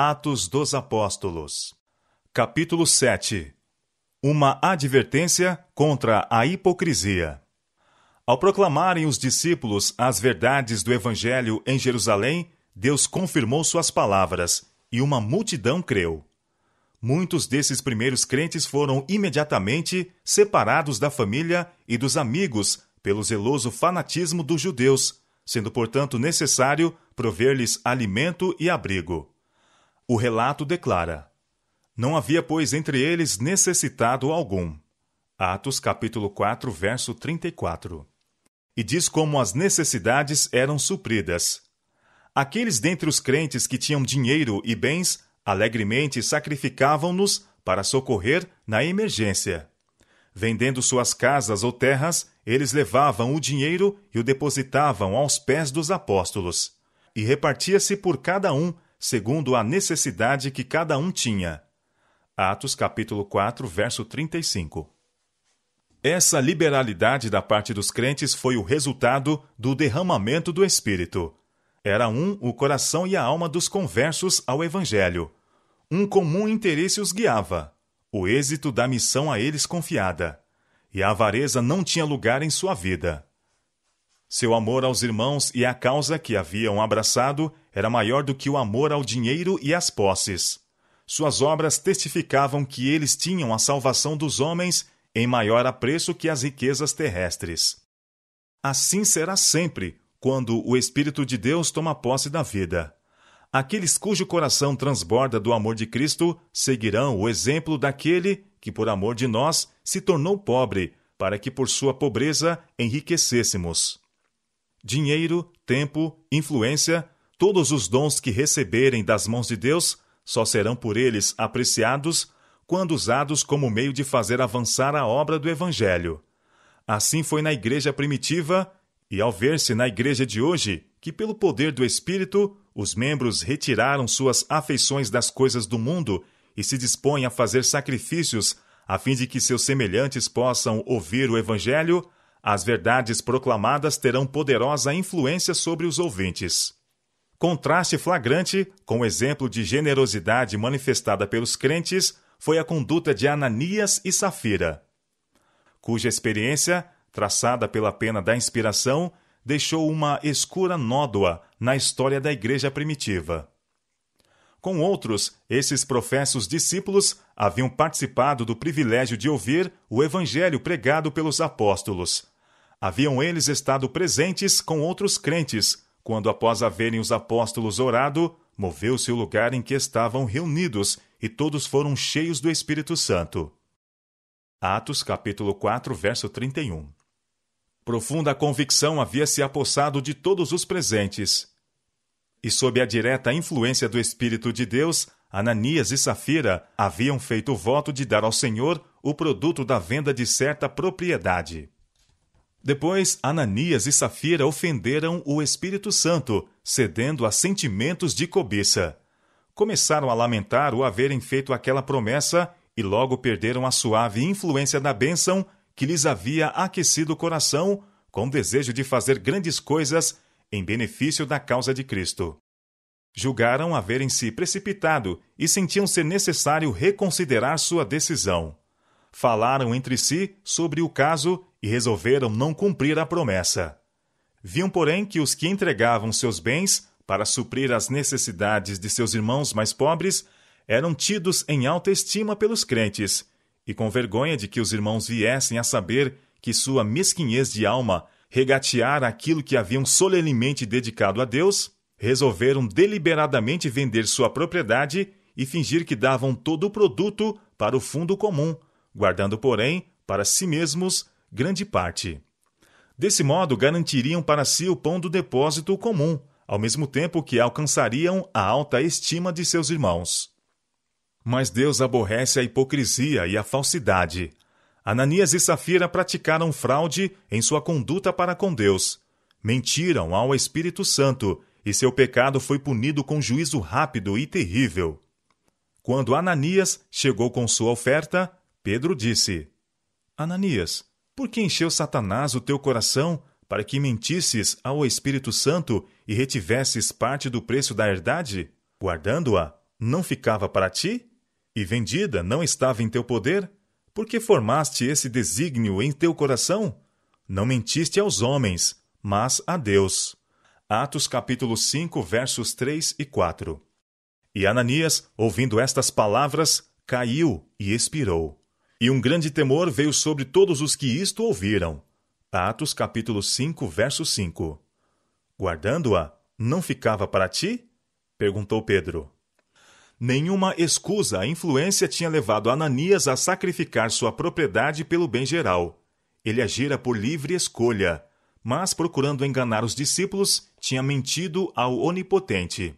Atos dos Apóstolos. Capítulo 7. Uma advertência contra a hipocrisia. Ao proclamarem os discípulos as verdades do Evangelho em Jerusalém, Deus confirmou suas palavras, e uma multidão creu. Muitos desses primeiros crentes foram imediatamente separados da família e dos amigos pelo zeloso fanatismo dos judeus, sendo, portanto, necessário prover-lhes alimento e abrigo. O relato declara: não havia, pois, entre eles necessitado algum. Atos capítulo 4, verso 34. E diz como as necessidades eram supridas. Aqueles dentre os crentes que tinham dinheiro e bens, alegremente sacrificavam-nos para socorrer na emergência. Vendendo suas casas ou terras, eles levavam o dinheiro e o depositavam aos pés dos apóstolos. E repartia-se por cada um, segundo a necessidade que cada um tinha. Atos capítulo 4, verso 35. Essa liberalidade da parte dos crentes foi o resultado do derramamento do Espírito. Era o coração e a alma dos conversos ao Evangelho. Um comum interesse os guiava, o êxito da missão a eles confiada. E a avareza não tinha lugar em sua vida. Seu amor aos irmãos e à causa que haviam abraçado era maior do que o amor ao dinheiro e às posses. Suas obras testificavam que eles tinham a salvação dos homens em maior apreço que as riquezas terrestres. Assim será sempre, quando o Espírito de Deus toma posse da vida. Aqueles cujo coração transborda do amor de Cristo seguirão o exemplo daquele que, por amor de nós, se tornou pobre, para que por sua pobreza enriquecêssemos. Dinheiro, tempo, influência, todos os dons que receberem das mãos de Deus só serão por eles apreciados quando usados como meio de fazer avançar a obra do Evangelho. Assim foi na igreja primitiva, e ao ver-se na igreja de hoje que, pelo poder do Espírito, os membros retiraram suas afeições das coisas do mundo e se dispõem a fazer sacrifícios a fim de que seus semelhantes possam ouvir o Evangelho, as verdades proclamadas terão poderosa influência sobre os ouvintes. Contraste flagrante com o exemplo de generosidade manifestada pelos crentes foi a conduta de Ananias e Safira, cuja experiência, traçada pela pena da inspiração, deixou uma escura nódoa na história da igreja primitiva. Com outros, esses professos discípulos haviam participado do privilégio de ouvir o evangelho pregado pelos apóstolos. Haviam eles estado presentes com outros crentes, quando, após haverem os apóstolos orado, moveu-se o lugar em que estavam reunidos e todos foram cheios do Espírito Santo. Atos capítulo 4, verso 31. Profunda convicção havia se apossado de todos os presentes. E sob a direta influência do Espírito de Deus, Ananias e Safira haviam feito o voto de dar ao Senhor o produto da venda de certa propriedade. Depois, Ananias e Safira ofenderam o Espírito Santo, cedendo a sentimentos de cobiça. Começaram a lamentar o haverem feito aquela promessa e logo perderam a suave influência da bênção que lhes havia aquecido o coração com o desejo de fazer grandes coisas em benefício da causa de Cristo. Julgaram haverem se precipitado e sentiam ser necessário reconsiderar sua decisão. Falaram entre si sobre o caso e resolveram não cumprir a promessa. Viam, porém, que os que entregavam seus bens para suprir as necessidades de seus irmãos mais pobres eram tidos em alta estima pelos crentes, e com vergonha de que os irmãos viessem a saber que sua mesquinhez de alma regateara aquilo que haviam solenemente dedicado a Deus, resolveram deliberadamente vender sua propriedade e fingir que davam todo o produto para o fundo comum, guardando, porém, para si mesmos grande parte. Desse modo, garantiriam para si o pão do depósito comum, ao mesmo tempo que alcançariam a alta estima de seus irmãos. Mas Deus aborrece a hipocrisia e a falsidade. Ananias e Safira praticaram fraude em sua conduta para com Deus. Mentiram ao Espírito Santo, e seu pecado foi punido com juízo rápido e terrível. Quando Ananias chegou com sua oferta, Pedro disse: Ananias, por que encheu Satanás o teu coração para que mentisses ao Espírito Santo e retivesses parte do preço da herdade, guardando-a não ficava para ti? E vendida não estava em teu poder? Por que formaste esse desígnio em teu coração? Não mentiste aos homens, mas a Deus. Atos capítulo 5, versos 3 e 4. E Ananias, ouvindo estas palavras, caiu e expirou. E um grande temor veio sobre todos os que isto ouviram. Atos capítulo 5, verso 5. Guardando-a, não ficava para ti? Perguntou Pedro. Nenhuma escusa à influência tinha levado Ananias a sacrificar sua propriedade pelo bem geral. Ele agira por livre escolha, mas, procurando enganar os discípulos, tinha mentido ao Onipotente.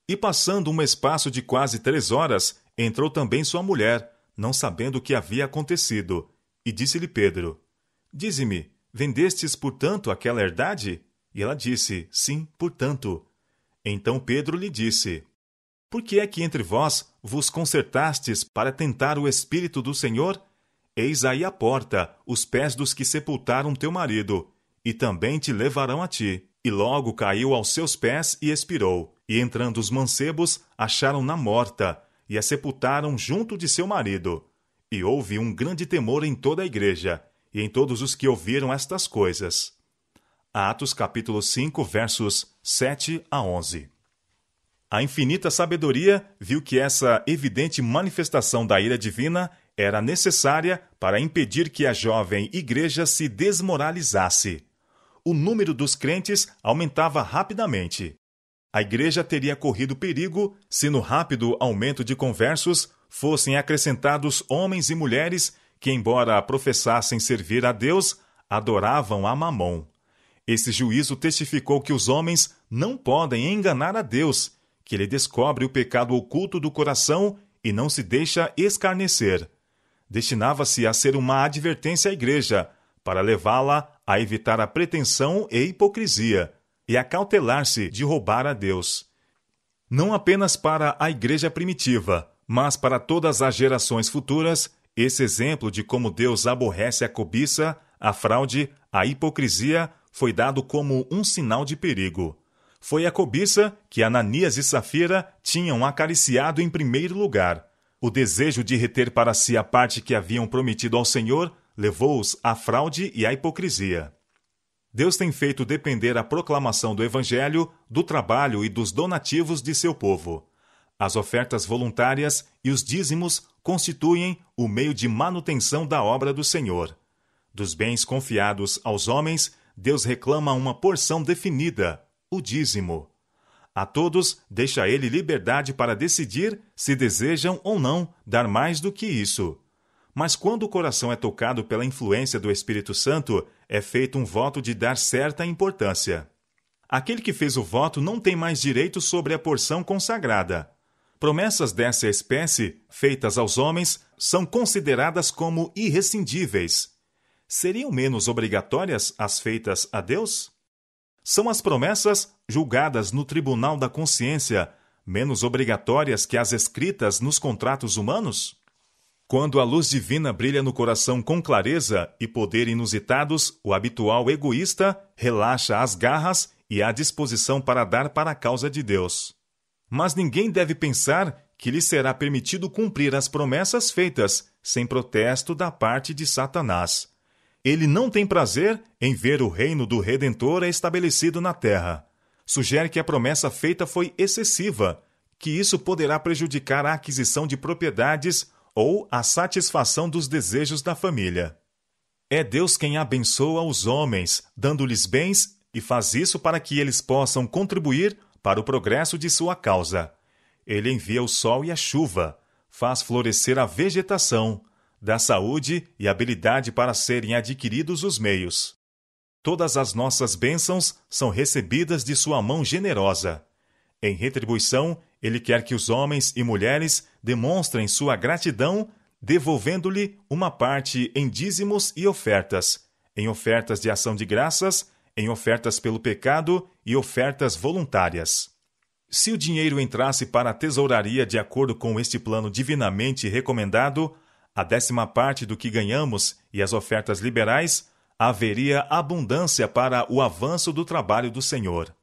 E passando um espaço de quase 3 horas, entrou também sua mulher, não sabendo o que havia acontecido, e disse-lhe Pedro: Dize-me, vendestes, portanto, aquela herdade? E ela disse: Sim, portanto. Então Pedro lhe disse: Por que é que entre vós vos concertastes para tentar o Espírito do Senhor? Eis aí a porta, os pés dos que sepultaram teu marido, e também te levarão a ti. E logo caiu aos seus pés e expirou. E entrando os mancebos, acharam-na morta, e a sepultaram junto de seu marido. E houve um grande temor em toda a igreja, e em todos os que ouviram estas coisas. Atos capítulo 5, versos 7 a 11. A infinita sabedoria viu que essa evidente manifestação da ira divina era necessária para impedir que a jovem igreja se desmoralizasse. O número dos crentes aumentava rapidamente. A igreja teria corrido perigo se no rápido aumento de conversos fossem acrescentados homens e mulheres que, embora professassem servir a Deus, adoravam a Mamon. Esse juízo testificou que os homens não podem enganar a Deus, que ele descobre o pecado oculto do coração e não se deixa escarnecer. Destinava-se a ser uma advertência à igreja, para levá-la a evitar a pretensão e hipocrisia, e a cautelar-se de roubar a Deus. Não apenas para a igreja primitiva, mas para todas as gerações futuras, esse exemplo de como Deus aborrece a cobiça, a fraude, a hipocrisia, foi dado como um sinal de perigo. Foi a cobiça que Ananias e Safira tinham acariciado em primeiro lugar. O desejo de reter para si a parte que haviam prometido ao Senhor levou-os à fraude e à hipocrisia. Deus tem feito depender a proclamação do Evangelho do trabalho e dos donativos de seu povo. As ofertas voluntárias e os dízimos constituem o meio de manutenção da obra do Senhor. Dos bens confiados aos homens, Deus reclama uma porção definida, o dízimo. A todos deixa ele liberdade para decidir se desejam ou não dar mais do que isso. Mas quando o coração é tocado pela influência do Espírito Santo, é feito um voto de dar certa importância. Aquele que fez o voto não tem mais direito sobre a porção consagrada. Promessas dessa espécie, feitas aos homens, são consideradas como irrescindíveis. Seriam menos obrigatórias as feitas a Deus? São as promessas, julgadas no tribunal da consciência, menos obrigatórias que as escritas nos contratos humanos? Quando a luz divina brilha no coração com clareza e poder inusitados, o habitual egoísta relaxa as garras e a disposição para dar para a causa de Deus. Mas ninguém deve pensar que lhe será permitido cumprir as promessas feitas sem protesto da parte de Satanás. Ele não tem prazer em ver o reino do Redentor estabelecido na terra. Sugere que a promessa feita foi excessiva, que isso poderá prejudicar a aquisição de propriedades ou a satisfação dos desejos da família. É Deus quem abençoa os homens, dando-lhes bens, e faz isso para que eles possam contribuir para o progresso de sua causa. Ele envia o sol e a chuva, faz florescer a vegetação, dá saúde e habilidade para serem adquiridos os meios. Todas as nossas bênçãos são recebidas de sua mão generosa. Em retribuição, ele quer que os homens e mulheres demonstrem sua gratidão, devolvendo-lhe uma parte em dízimos e ofertas, em ofertas de ação de graças, em ofertas pelo pecado e ofertas voluntárias. Se o dinheiro entrasse para a tesouraria de acordo com este plano divinamente recomendado, a 10ª parte do que ganhamos e as ofertas liberais, haveria abundância para o avanço do trabalho do Senhor.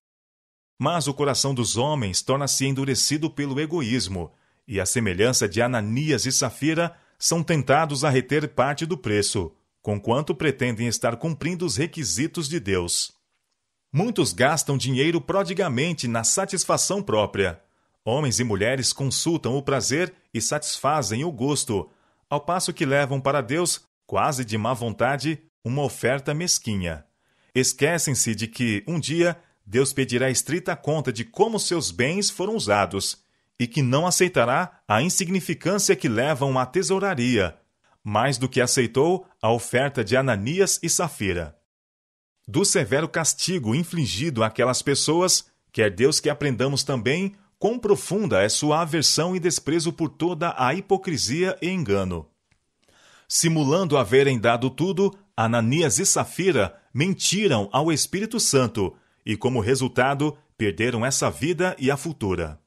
Mas o coração dos homens torna-se endurecido pelo egoísmo, e, à semelhança de Ananias e Safira, são tentados a reter parte do preço, conquanto pretendem estar cumprindo os requisitos de Deus. Muitos gastam dinheiro prodigamente na satisfação própria. Homens e mulheres consultam o prazer e satisfazem o gosto, ao passo que levam para Deus, quase de má vontade, uma oferta mesquinha. Esquecem-se de que, um dia, Deus pedirá estrita conta de como seus bens foram usados, e que não aceitará a insignificância que levam à tesouraria, mais do que aceitou a oferta de Ananias e Safira. Do severo castigo infligido àquelas pessoas, quer Deus que aprendamos também quão profunda é sua aversão e desprezo por toda a hipocrisia e engano. Simulando haverem dado tudo, Ananias e Safira mentiram ao Espírito Santo e, como resultado, perderam essa vida e a futura.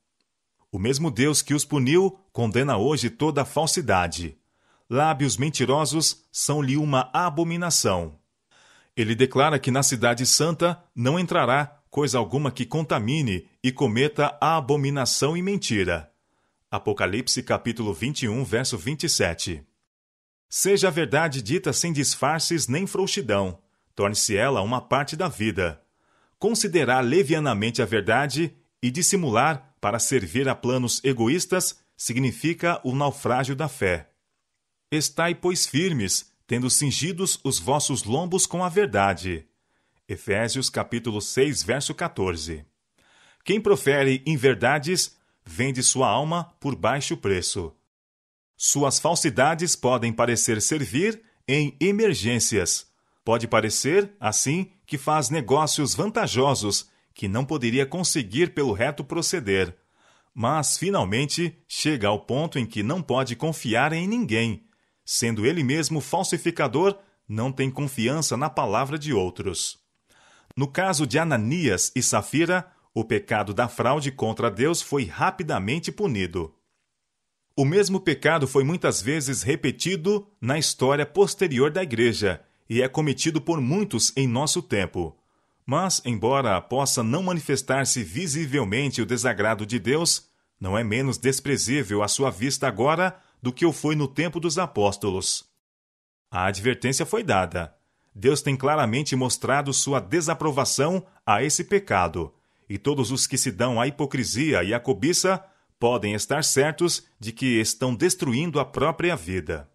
O mesmo Deus que os puniu condena hoje toda a falsidade. Lábios mentirosos são-lhe uma abominação. Ele declara que na cidade santa não entrará coisa alguma que contamine e cometa a abominação e mentira. Apocalipse capítulo 21, verso 27. Seja a verdade dita sem disfarces nem frouxidão, torne-se ela uma parte da vida. Considerar levianamente a verdade e dissimular para servir a planos egoístas significa o naufrágio da fé. Estai, pois, firmes, tendo cingidos os vossos lombos com a verdade. Efésios capítulo 6, verso 14. Quem profere inverdades, vende sua alma por baixo preço. Suas falsidades podem parecer servir em emergências. Pode parecer, assim, que faz negócios vantajosos que não poderia conseguir pelo reto proceder. Mas, finalmente, chega ao ponto em que não pode confiar em ninguém. Sendo ele mesmo falsificador, não tem confiança na palavra de outros. No caso de Ananias e Safira, o pecado da fraude contra Deus foi rapidamente punido. O mesmo pecado foi muitas vezes repetido na história posterior da Igreja e é cometido por muitos em nosso tempo. Mas, embora possa não manifestar-se visivelmente o desagrado de Deus, não é menos desprezível à sua vista agora do que o foi no tempo dos apóstolos. A advertência foi dada. Deus tem claramente mostrado sua desaprovação a esse pecado, e todos os que se dão à hipocrisia e à cobiça podem estar certos de que estão destruindo a própria vida.